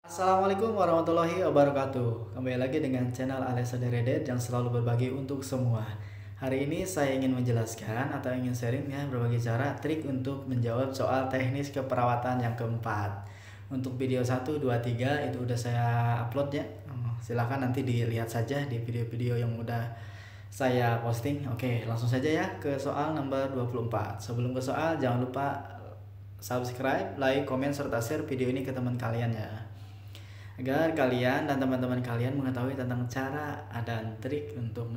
Assalamualaikum warahmatullahi wabarakatuh. Kembali lagi dengan channel Alessa Deredet yang selalu berbagi untuk semua. Hari ini saya ingin menjelaskan atau ingin sharing ya berbagai cara trik untuk menjawab soal teknis keperawatan yang keempat. Untuk video 1, 2, 3 itu udah saya upload ya. Silahkan nanti dilihat saja di video-video yang udah saya posting. Oke, langsung saja ya ke soal nomor 24. Sebelum ke soal, jangan lupa subscribe, like, komen, serta share video ini ke teman kalian ya, agar kalian dan teman-teman kalian mengetahui tentang cara dan trik untuk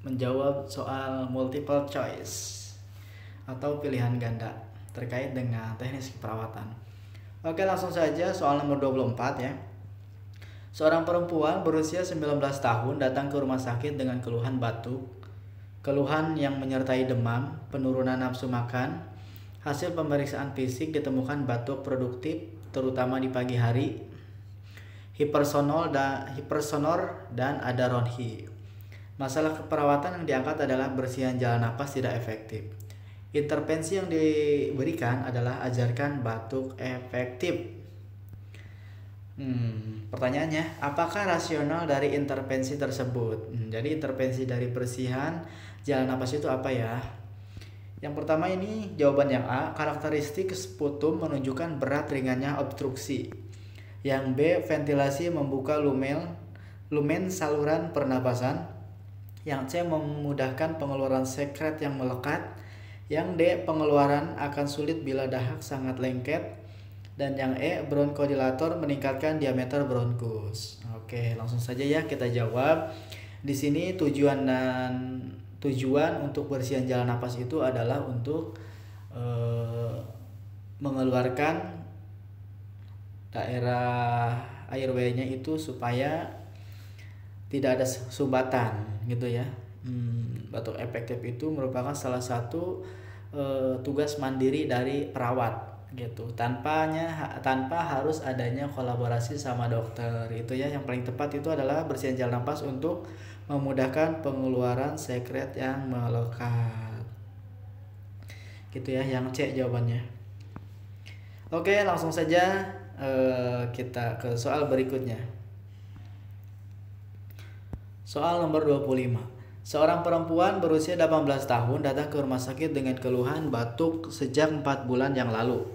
menjawab soal multiple choice atau pilihan ganda terkait dengan teknis keperawatan. Oke, langsung saja soal nomor 24 ya. Seorang perempuan berusia 19 tahun datang ke rumah sakit dengan keluhan batuk, keluhan yang menyertai demam, penurunan nafsu makan. Hasil pemeriksaan fisik ditemukan batuk produktif terutama di pagi hari, hipersonor dan ada ronhi. Masalah keperawatan yang diangkat adalah bersihan jalan napas tidak efektif. Intervensi yang diberikan adalah ajarkan batuk efektif. Pertanyaannya, apakah rasional dari intervensi tersebut? Jadi intervensi dari bersihan jalan napas itu apa ya? Yang pertama ini jawaban yang A, karakteristik sputum menunjukkan berat ringannya obstruksi. Yang B, ventilasi membuka lumen saluran pernapasan. Yang C, memudahkan pengeluaran sekret yang melekat. Yang D, pengeluaran akan sulit bila dahak sangat lengket. Dan yang E, bronkodilator meningkatkan diameter bronkus. Oke, langsung saja ya kita jawab. Di sini tujuan untuk bersihan jalan napas itu adalah untuk mengeluarkan daerah airway-nya itu supaya tidak ada sumbatan gitu ya. Batuk efektif itu merupakan salah satu tugas mandiri dari perawat gitu, tanpa harus adanya kolaborasi sama dokter. Itu ya, yang paling tepat itu adalah bersihan jalan napas untuk memudahkan pengeluaran sekret yang melekat gitu ya, yang C jawabannya. Oke, langsung saja kita ke soal berikutnya. Soal nomor 25. Seorang perempuan berusia 18 tahun datang ke rumah sakit dengan keluhan batuk sejak 4 bulan yang lalu,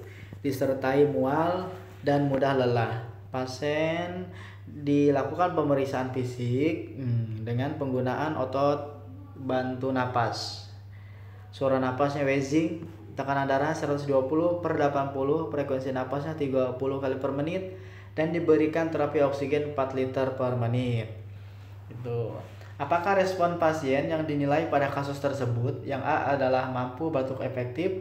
disertai mual dan mudah lelah. Pasien dilakukan pemeriksaan fisik dengan penggunaan otot bantu napas. Suara napasnya wheezing, tekanan darah 120/80, frekuensi napasnya 30 kali per menit, dan diberikan terapi oksigen 4 liter per menit. Itu. Apakah respon pasien yang dinilai pada kasus tersebut? Yang A adalah mampu batuk efektif,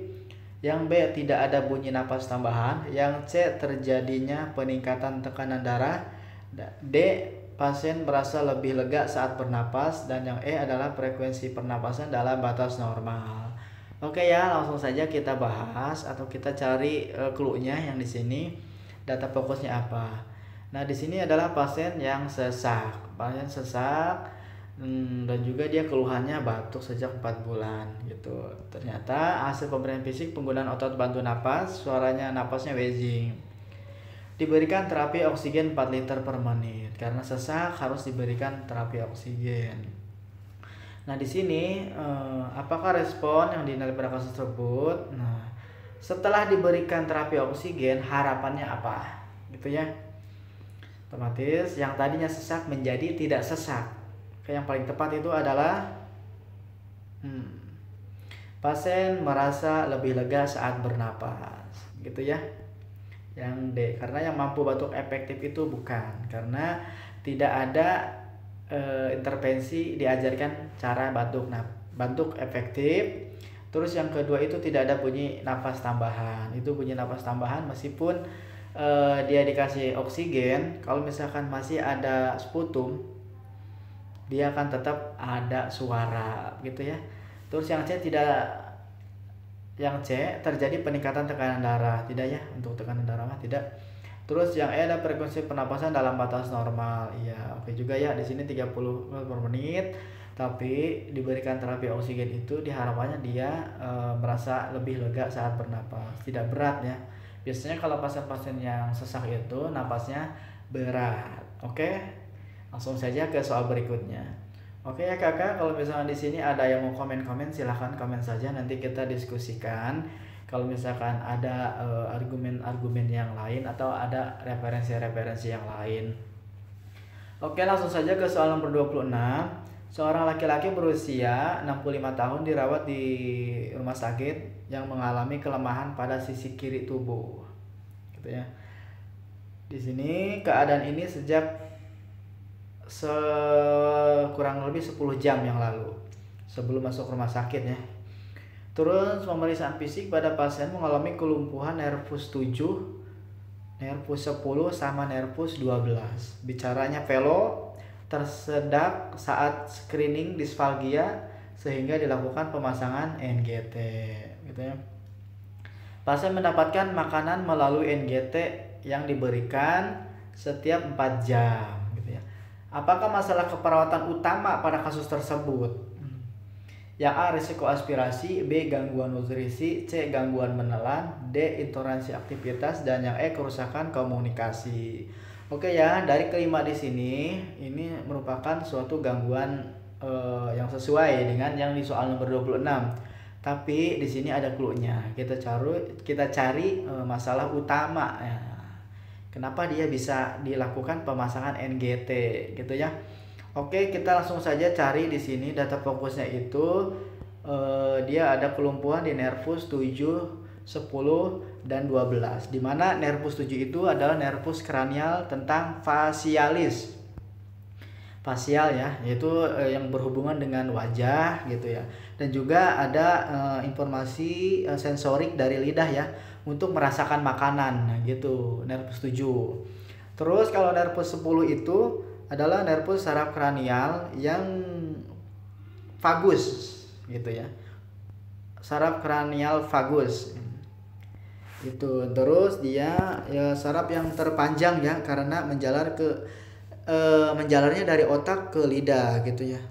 yang B tidak ada bunyi napas tambahan, yang C terjadinya peningkatan tekanan darah, D pasien merasa lebih lega saat bernapas, dan yang E adalah frekuensi pernapasan dalam batas normal. Oke ya, langsung saja kita bahas atau kita cari clue-nya yang di sini. Data fokusnya apa? Nah, di sini adalah pasien yang sesak. Dan juga dia keluhannya batuk sejak 4 bulan gitu. Ternyata hasil pemberian fisik penggunaan otot bantu napas, suaranya napasnya wheezing. Diberikan terapi oksigen 4 liter per menit. Karena sesak harus diberikan terapi oksigen. Nah, di sini apakah respon yang dinilai pada kasus tersebut? Nah, setelah diberikan terapi oksigen, harapannya apa? Gitu ya. Otomatis yang tadinya sesak menjadi tidak sesak. Yang paling tepat itu adalah pasien merasa lebih lega saat bernapas. Gitu ya. Yang D, karena yang mampu batuk efektif itu bukan, karena tidak ada intervensi diajarkan cara batuk efektif. Terus yang kedua itu tidak ada bunyi nafas tambahan. Itu bunyi nafas tambahan meskipun dia dikasih oksigen, kalau misalkan masih ada sputum, dia akan tetap ada suara gitu ya. Terus yang C terjadi peningkatan tekanan darah, tidak ya, untuk tekanan darah mah tidak. Terus yang E ada frekuensi pernapasan dalam batas normal. Iya, oke juga ya. Di sini 30 per menit. Tapi diberikan terapi oksigen itu diharapkannya dia merasa lebih lega saat bernapas, tidak berat ya. Biasanya kalau pasien-pasien yang sesak itu napasnya berat. Oke, langsung saja ke soal berikutnya. Oke ya kakak, kalau misalnya di sini ada yang mau komen-komen silahkan komen saja, nanti kita diskusikan. Kalau misalkan ada argumen-argumen yang lain atau ada referensi-referensi yang lain. Oke, langsung saja ke soal nomor 26. Seorang laki-laki berusia 65 tahun dirawat di rumah sakit yang mengalami kelemahan pada sisi kiri tubuh. Gitu ya. Di sini keadaan ini sejak kurang lebih 10 jam yang lalu sebelum masuk rumah sakit ya. Terus pemeriksaan fisik pada pasien mengalami kelumpuhan nervus 7, nervus 10 sama nervus 12. Bicaranya velo, tersedak saat screening disfalgia sehingga dilakukan pemasangan NGT gitu ya. Pasien mendapatkan makanan melalui NGT yang diberikan setiap 4 jam gitu ya. Apakah masalah keperawatan utama pada kasus tersebut? Yang A. Risiko aspirasi, B. Gangguan nutrisi, C. Gangguan menelan, D. Intoleransi aktivitas, dan yang E. Kerusakan komunikasi. Oke ya, dari kelima di sini ini merupakan suatu gangguan yang sesuai dengan yang di soal nomor 26. Tapi di sini ada clue-nya. Kita cari masalah utama ya. Kenapa dia bisa dilakukan pemasangan NGT gitu ya. Oke, kita langsung saja cari di sini data fokusnya itu dia ada kelumpuhan di nervus 7, 10 dan 12. Di mana nervus 7 itu adalah nervus kranial tentang facialis. Fasial ya, yaitu yang berhubungan dengan wajah gitu ya. Dan juga ada informasi sensorik dari lidah ya untuk merasakan makanan. Nah, gitu, nervus 7. Terus kalau nervus 10 itu adalah nervus saraf kranial yang vagus gitu ya. Saraf kranial vagus. Itu terus dia ya saraf yang terpanjang ya karena menjalarnya dari otak ke lidah gitu ya.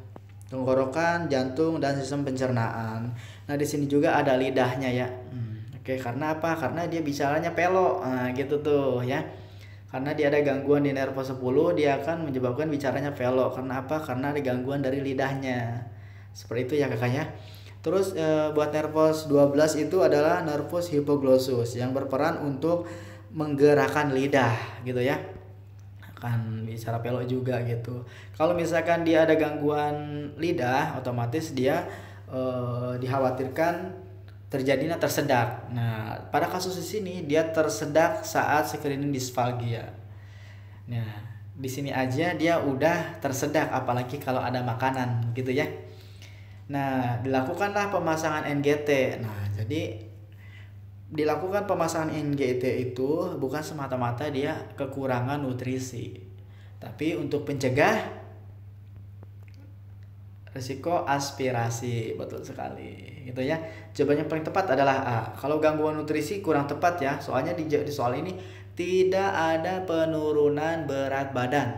Tenggorokan, jantung dan sistem pencernaan. Nah, di sini juga ada lidahnya ya. Oke, karena apa? Karena dia bicaranya pelo. Nah, gitu tuh ya. Karena dia ada gangguan di nervus 10, dia akan menyebabkan bicaranya velo. Karena apa? Karena ada gangguan dari lidahnya. Seperti itu ya kakaknya. Terus buat nervus 12 itu adalah nervus hipoglossus yang berperan untuk menggerakkan lidah gitu ya. Akan bicara velo juga gitu. Kalau misalkan dia ada gangguan lidah, otomatis dia dikhawatirkan terjadinya tersedak. Nah, pada kasus di sini dia tersedak saat screening disfalgia. Nah, di sini aja dia udah tersedak, apalagi kalau ada makanan gitu ya. Nah, dilakukanlah pemasangan NGT. Nah, jadi dilakukan pemasangan NGT itu bukan semata-mata dia kekurangan nutrisi, tapi untuk pencegah risiko aspirasi. Betul sekali gitu ya. Jawaban yang paling tepat adalah A. Kalau gangguan nutrisi kurang tepat ya, soalnya di soal ini tidak ada penurunan berat badan.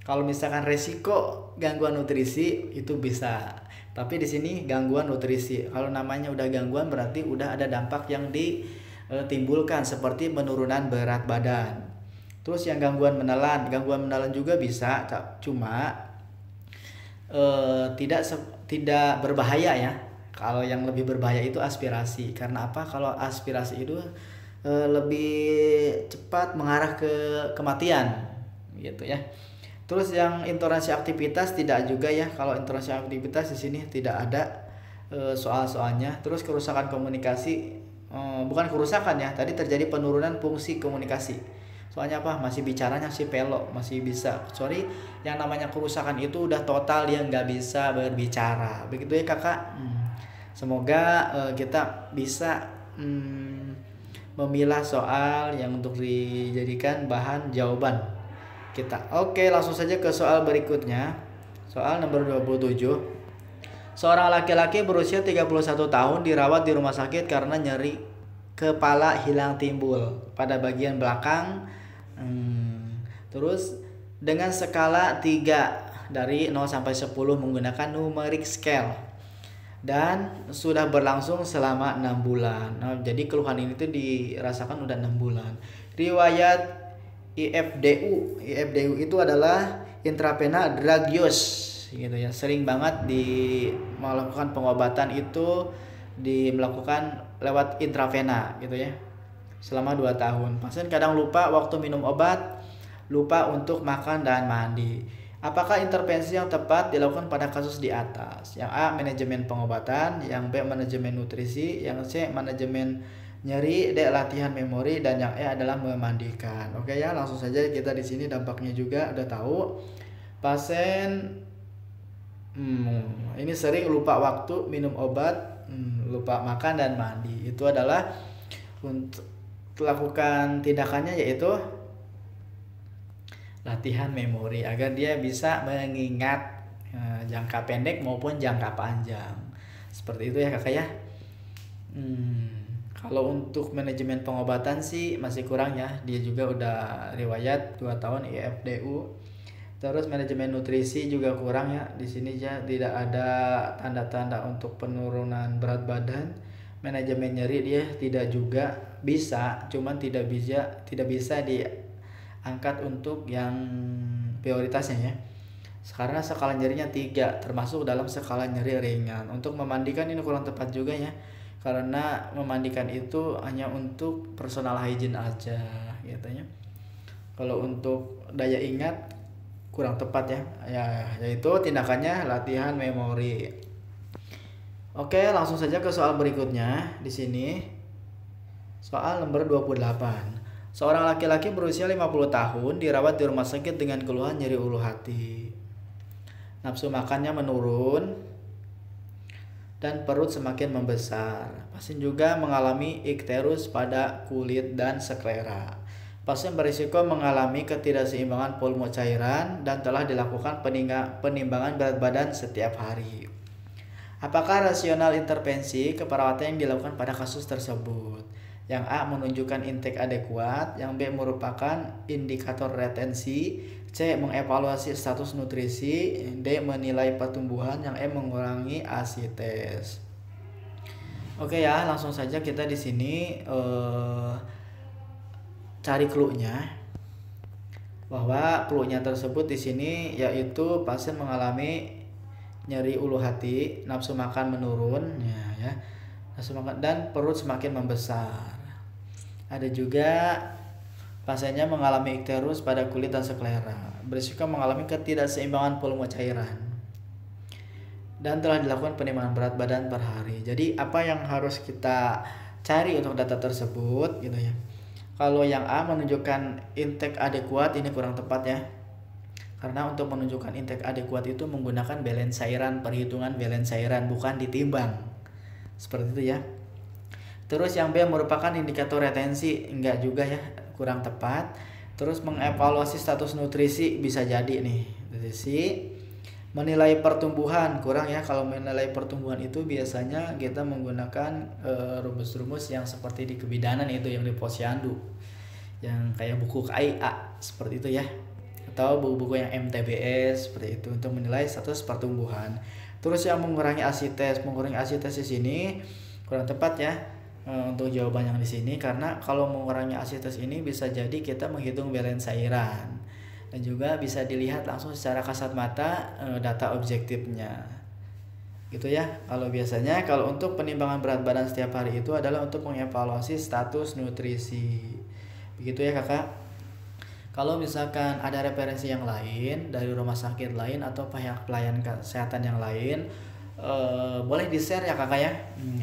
Kalau misalkan risiko gangguan nutrisi itu bisa, tapi di sini gangguan nutrisi. Kalau namanya udah gangguan berarti udah ada dampak yang ditimbulkan seperti penurunan berat badan. Terus yang gangguan menelan juga bisa, cuma tidak berbahaya ya. Kalau yang lebih berbahaya itu aspirasi. Karena apa? Kalau aspirasi itu lebih cepat mengarah ke kematian gitu ya. Terus yang intoleransi aktivitas tidak juga ya. Kalau intoleransi aktivitas di sini tidak ada soal-soalnya. Terus kerusakan komunikasi bukan kerusakan ya. Tadi terjadi penurunan fungsi komunikasi. Soalnya apa? Masih bicaranya si pelo, masih bisa. Sorry, yang namanya kerusakan itu udah total, dia nggak bisa berbicara. Begitu ya kakak. Semoga kita bisa memilah soal yang untuk dijadikan bahan jawaban kita. Oke, langsung saja ke soal berikutnya. Soal nomor 27. Seorang laki-laki berusia 31 tahun dirawat di rumah sakit karena nyeri kepala hilang timbul pada bagian belakang. Terus dengan skala 3 dari 0 sampai 10 menggunakan numeric scale dan sudah berlangsung selama 6 bulan. Nah, jadi keluhan ini tuh dirasakan udah 6 bulan. Riwayat IFDU. IFDU itu adalah intravena drug use gitu ya. Sering banget melakukan pengobatan itu melakukan lewat intravena gitu ya. Selama 2 tahun. Pasien kadang lupa waktu minum obat, lupa untuk makan dan mandi. Apakah intervensi yang tepat dilakukan pada kasus di atas? Yang A, manajemen pengobatan, yang B, manajemen nutrisi, yang C, manajemen nyeri, D, latihan memori, dan yang E adalah memandikan. Oke ya, langsung saja kita di sini dampaknya juga udah tahu. Pasien ini sering lupa waktu minum obat, lupa makan dan mandi. Itu adalah untuk lakukan tindakannya yaitu latihan memori agar dia bisa mengingat jangka pendek maupun jangka panjang. Seperti itu ya kakak ya. Kalau untuk manajemen pengobatan sih masih kurang ya. Dia juga udah riwayat 2 tahun IFDU. Terus manajemen nutrisi juga kurang ya. Di sini ya tidak ada tanda-tanda untuk penurunan berat badan. Manajemen nyeri dia tidak juga bisa, cuman tidak bisa diangkat untuk yang prioritasnya ya. Karena skala nyerinya 3, termasuk dalam skala nyeri ringan. Untuk memandikan ini kurang tepat juga ya. Karena memandikan itu hanya untuk personal hygiene aja gitu ya. Kalau untuk daya ingat kurang tepat ya. Yaitu tindakannya latihan memori. Oke, langsung saja ke soal berikutnya. Di sini soal nomor 28. Seorang laki-laki berusia 50 tahun dirawat di rumah sakit dengan keluhan nyeri ulu hati. Nafsu makannya menurun dan perut semakin membesar. Pasien juga mengalami ikterus pada kulit dan sklera. Pasien berisiko mengalami ketidakseimbangan volume cairan dan telah dilakukan penimbangan berat badan setiap hari. Apakah rasional intervensi keperawatan yang dilakukan pada kasus tersebut? Yang A, menunjukkan intake adekuat, yang B, merupakan indikator retensi, C, mengevaluasi status nutrisi, D, menilai pertumbuhan, yang E, mengurangi asites. Oke ya, langsung saja kita di sini cari clue-nya. Bahwa clue-nya tersebut di sini yaitu pasien mengalami nyeri ulu hati, nafsu makan menurun ya, nafsu makan dan perut semakin membesar. Ada juga pasiennya mengalami ikterus pada kulit dan sklera, berisiko mengalami ketidakseimbangan volume cairan, dan telah dilakukan penimbangan berat badan per hari. Jadi apa yang harus kita cari untuk data tersebut gitu ya. Kalau yang A menunjukkan intake adekuat, ini kurang tepat ya. Karena untuk menunjukkan intake adekuat itu menggunakan balance cairan, perhitungan balance cairan, bukan ditimbang. Seperti itu ya. Terus yang B merupakan indikator retensi, enggak juga ya, kurang tepat. Terus mengevaluasi status nutrisi bisa jadi nih. Nutrisi. Menilai pertumbuhan kurang ya. Kalau menilai pertumbuhan itu biasanya kita menggunakan rumus-rumus yang seperti di kebidanan itu, yang di posyandu. Yang kayak buku KIA seperti itu ya. Atau buku-buku yang MTBS seperti itu untuk menilai status pertumbuhan. Terus yang mengurangi asites di sini kurang tepat ya untuk jawaban yang di sini, karena kalau mengurangi asites ini bisa jadi kita menghitung balance cairan dan juga bisa dilihat langsung secara kasat mata data objektifnya. Gitu ya. Kalau biasanya kalau untuk penimbangan berat badan setiap hari itu adalah untuk mengevaluasi status nutrisi. Begitu ya kakak. Kalau misalkan ada referensi yang lain dari rumah sakit lain atau pihak pelayan kesehatan yang lain, boleh di-share ya kakak ya.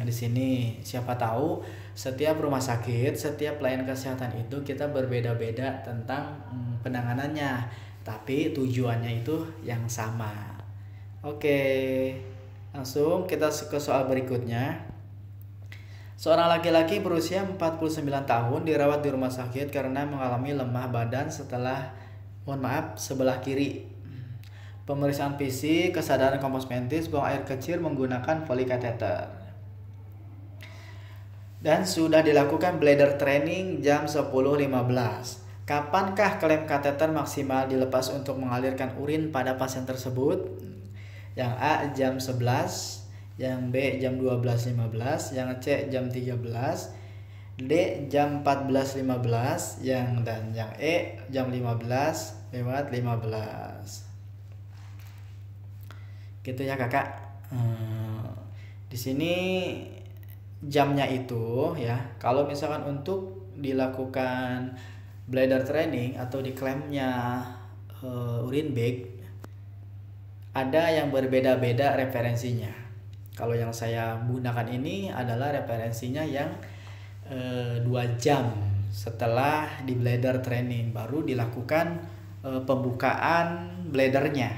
Di sini siapa tahu setiap rumah sakit, setiap pelayan kesehatan itu kita berbeda-beda tentang penanganannya, tapi tujuannya itu yang sama. Oke, langsung kita ke soal berikutnya. Seorang laki-laki berusia 49 tahun dirawat di rumah sakit karena mengalami lemah badan sebelah kiri. Pemeriksaan fisik, kesadaran kompos mentis, buang air kecil menggunakan Foley catheter. Dan sudah dilakukan bladder training jam 10.15. Kapankah klem kateter maksimal dilepas untuk mengalirkan urin pada pasien tersebut? Yang A jam 11, yang B jam 12.15, yang C jam 13, D jam 14.15, dan yang E jam 15:15. Gitu ya kakak. Di sini jamnya itu ya, kalau misalkan untuk dilakukan bladder training atau diklaimnya urine bag, ada yang berbeda-beda referensinya. Kalau yang saya gunakan ini adalah referensinya yang 2 jam setelah di bladder training baru dilakukan pembukaan bladernya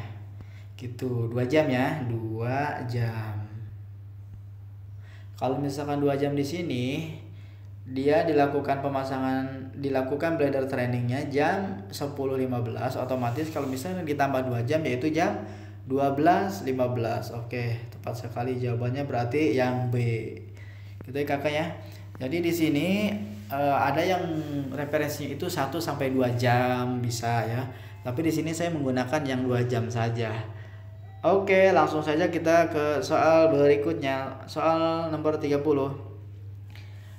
gitu. 2 jam ya, 2 jam. Kalau misalkan 2 jam di sini dia dilakukan bladder trainingnya jam 10.15, otomatis kalau misalnya ditambah 2 jam yaitu jam 12.15. Oke, tepat sekali jawabannya, berarti yang B. Gitu ya kakak ya. Jadi di sini ada yang referensinya itu 1 sampai 2 jam bisa ya. Tapi di sini saya menggunakan yang 2 jam saja. Oke, langsung saja kita ke soal berikutnya. Soal nomor 30.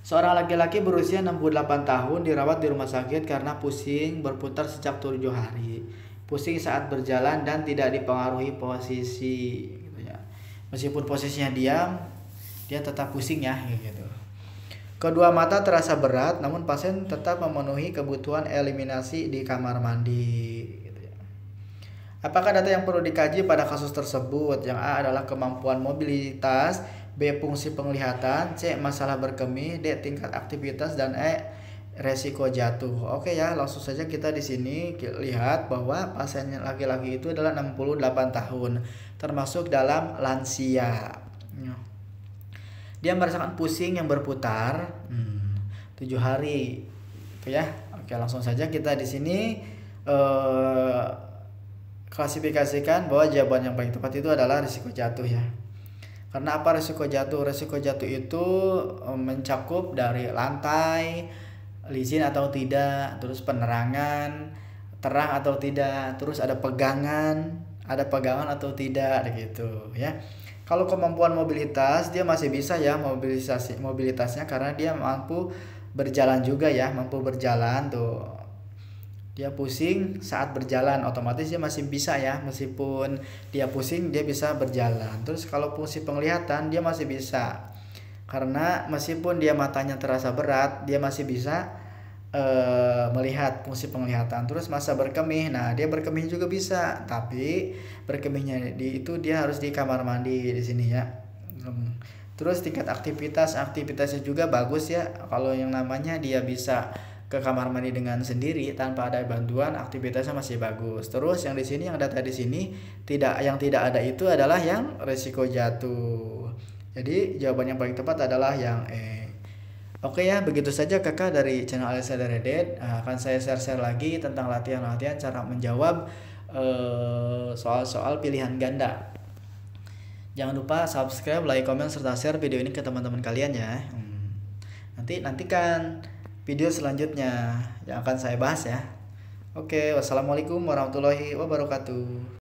Seorang laki-laki berusia 68 tahun dirawat di rumah sakit karena pusing berputar sejak 7 hari. Pusing saat berjalan dan tidak dipengaruhi posisi gitu ya. Meskipun posisinya diam, dia tetap pusing ya gitu. Kedua mata terasa berat, namun pasien tetap memenuhi kebutuhan eliminasi di kamar mandi. Gitu ya. Apakah data yang perlu dikaji pada kasus tersebut? Yang A adalah kemampuan mobilitas, B fungsi penglihatan, C masalah berkemih, D tingkat aktivitas, dan E resiko jatuh. Oke ya, langsung saja kita di sini lihat bahwa pasien laki-laki itu adalah 68 tahun, termasuk dalam lansia. Dia merasakan pusing yang berputar 7 hari gitu ya. Oke, langsung saja kita di sini klasifikasikan bahwa jawaban yang paling tepat itu adalah risiko jatuh ya. Karena apa risiko jatuh? Risiko jatuh itu mencakup dari lantai, lizin atau tidak, terus penerangan, terang atau tidak, terus ada pegangan atau tidak gitu ya. Kalau kemampuan mobilitas, dia masih bisa ya mobilitasnya karena dia mampu berjalan juga ya, mampu berjalan tuh. Dia pusing saat berjalan, otomatis dia masih bisa ya, meskipun dia pusing dia bisa berjalan. Terus kalau fungsi penglihatan dia masih bisa, karena meskipun dia matanya terasa berat, dia masih bisa melihat, fungsi penglihatan. Terus masa berkemih, nah dia berkemih juga bisa, tapi berkemihnya itu dia harus di kamar mandi di sini ya. Terus tingkat aktivitasnya juga bagus ya. Kalau yang namanya dia bisa ke kamar mandi dengan sendiri tanpa ada bantuan, aktivitasnya masih bagus. Terus yang di sini, yang data di sini yang tidak ada itu adalah yang risiko jatuh. Jadi jawaban yang paling tepat adalah yang E. Oke ya, begitu saja kakak dari channel Alexander Redet. Akan saya share lagi tentang latihan-latihan cara menjawab soal-soal pilihan ganda. Jangan lupa subscribe, like, komen, serta share video ini ke teman-teman kalian ya. Nantikan video selanjutnya yang akan saya bahas ya. Oke, wassalamualaikum warahmatullahi wabarakatuh.